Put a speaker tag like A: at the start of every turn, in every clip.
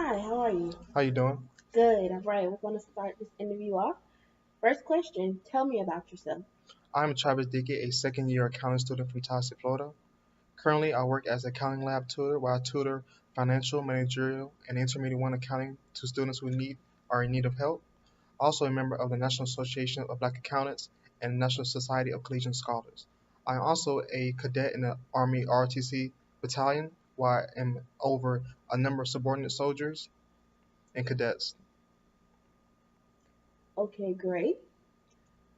A: Hi, how are you?
B: How you doing?
A: Good. All right, we're going to start this interview off. First question, tell me about yourself.
B: I'm Travis Dickey, a second-year accounting student from Tallahassee, Florida. Currently, I work as an accounting lab tutor where I tutor financial, managerial, and intermediate one accounting to students who are in need of help. Also a member of the National Association of Black Accountants and National Society of Collegiate Scholars. I'm also a cadet in the Army ROTC battalion where I am over a number of subordinate soldiers and cadets.
A: Okay, great.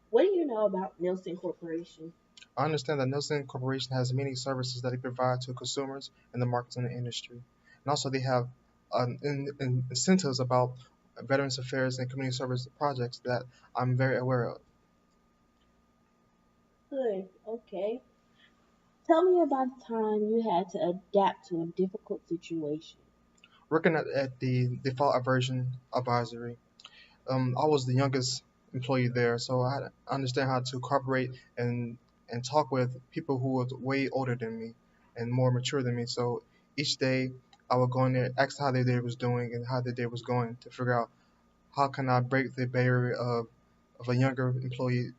A: What do you know about Nielsen Corporation?
B: I understand that Nielsen Corporation has many services that they provide to consumers and the marketing industry. And also they have incentives about Veterans Affairs and community service projects that I'm very aware of.
A: Good. Okay. Tell me about the time you had to adapt to a difficult situation.
B: Working at the default aversion advisory, I was the youngest employee there, so I had to understand how to cooperate and talk with people who were way older than me and more mature than me. So each day I would go in there, ask how their day was doing and how their day was going to figure out how can I break the barrier of a younger employee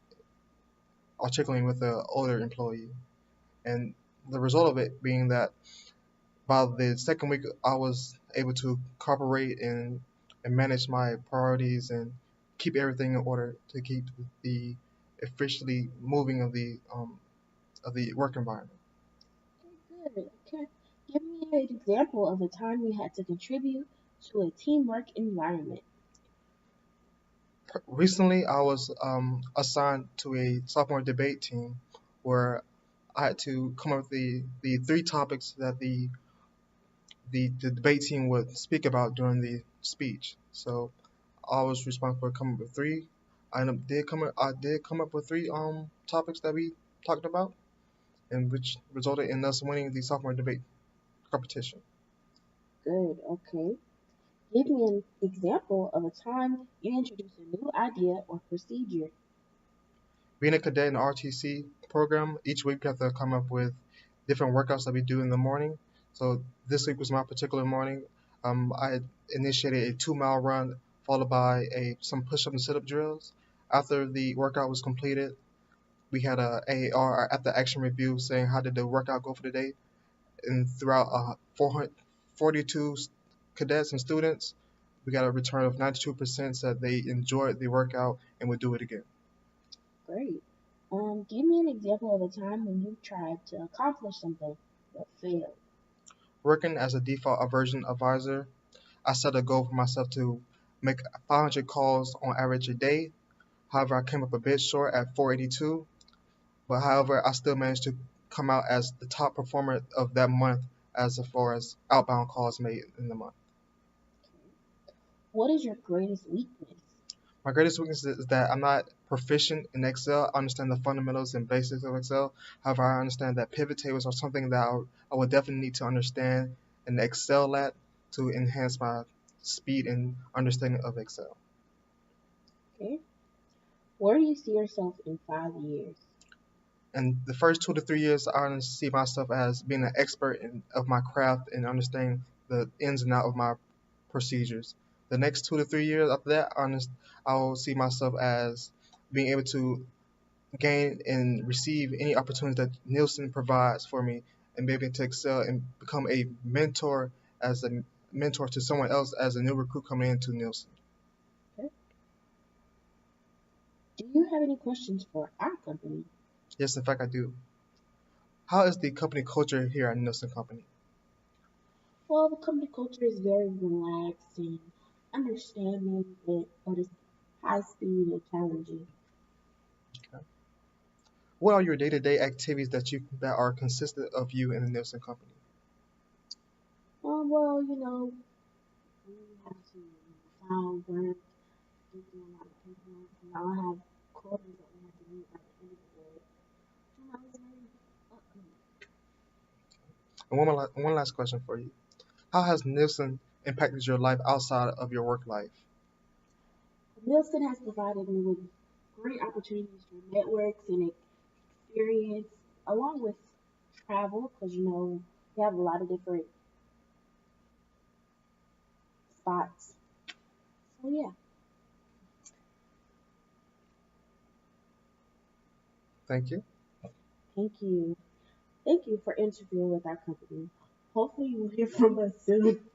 B: articulating with an older employee. And the result of it being that by the second week I was able to cooperate and manage my priorities and keep everything in order to keep the officially moving of the work environment.
A: Okay, good. Okay. Give me an example of a time you had to contribute to a teamwork environment.
B: Recently, I was assigned to a sophomore debate team where I had to come up with the three topics that the debate team would speak about during the speech. So I was responsible for coming up with three. I did come up with three topics that we talked about, and which resulted in us winning the sophomore debate competition.
A: Good. Okay. Give me an example of a time you introduced a new idea or procedure.
B: Being a cadet in the RTC program, each week we have to come up with different workouts that we do in the morning. So this week was my particular morning. I initiated a 2 mile run followed by some push-up and sit-up drills. After the workout was completed, we had a AAR after action review saying how did the workout go for the day. And throughout 442 cadets and students, we got a return of 92% said they enjoyed the workout and would do it again.
A: Great. Give me an example of a time when you tried to accomplish something but failed.
B: Working as a default aversion advisor, I set a goal for myself to make 500 calls on average a day. However, I came up a bit short at 482, but however, I still managed to come out as the top performer of that month as far as outbound calls made in the month.
A: Okay. What is your greatest weakness?
B: My greatest weakness is that I'm not proficient in Excel. I understand the fundamentals and basics of Excel. However, I understand that pivot tables are something that I would definitely need to understand and excel at to enhance my speed and understanding of Excel.
A: Okay. Where do you see yourself in 5 years?
B: And the first 2 to 3 years, I see myself as being an expert of my craft and understanding the ins and out of my procedures. The next 2 to 3 years after that, I will see myself as being able to gain and receive any opportunities that Nielsen provides for me and be able to excel and become a mentor as a mentor to someone else as a new recruit coming into Nielsen.
A: Okay. Do you have any questions for our company?
B: Yes, in fact, I do. How is the company culture here at Nielsen Company?
A: Well, the company culture is very relaxed and understanding, but it's high speed and challenging.
B: What are your day-to-day activities that are consistent of you in the Nielsen Company?
A: Well, we have to file work, do a lot of paperwork. We all have quotas that we have to meet by the end of the day. It's very upbeat.
B: And one last question for you. How has Nielsen impacted your life outside of your work life?
A: Nielsen has provided me with great opportunities for networks and experience, along with travel, because we have a lot of different thoughts. So yeah,
B: Thank you.
A: thank you. Thank you for interviewing with our company. Hopefully you will hear from us soon.